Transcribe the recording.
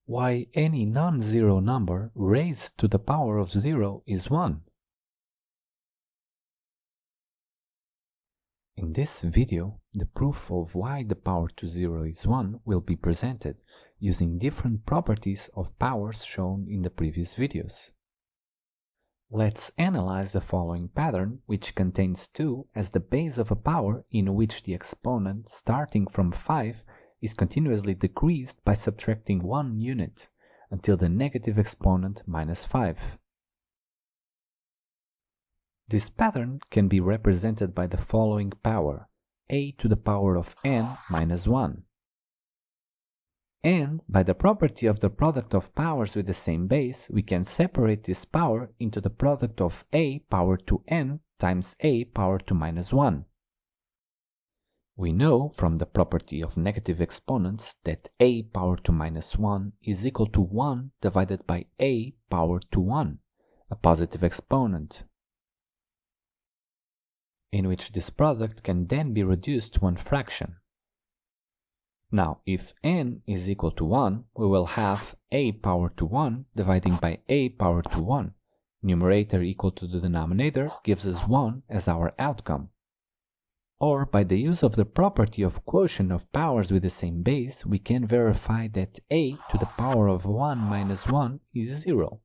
why any non-zero number raised to the power of 0 is 1. In this video, the proof of why the power to 0 is 1 will be presented using different properties of powers shown in the previous videos. Let's analyze the following pattern, which contains 2 as the base of a power in which the exponent starting from 5 is continuously decreased by subtracting 1 unit until the negative exponent minus 5. This pattern can be represented by the following power, a to the power of n minus 1. And by the property of the product of powers with the same base, we can separate this power into the product of a power to n times a power to minus 1. We know from the property of negative exponents that a power to minus 1 is equal to 1 divided by a power to 1, a positive exponent, in which this product can then be reduced to one fraction. Now, if n is equal to 1, we will have a power to 1 dividing by a power to 1. Numerator equal to the denominator gives us 1 as our outcome. Or, by the use of the property of quotient of powers with the same base, we can verify that a to the power of 1 minus 1 is 0.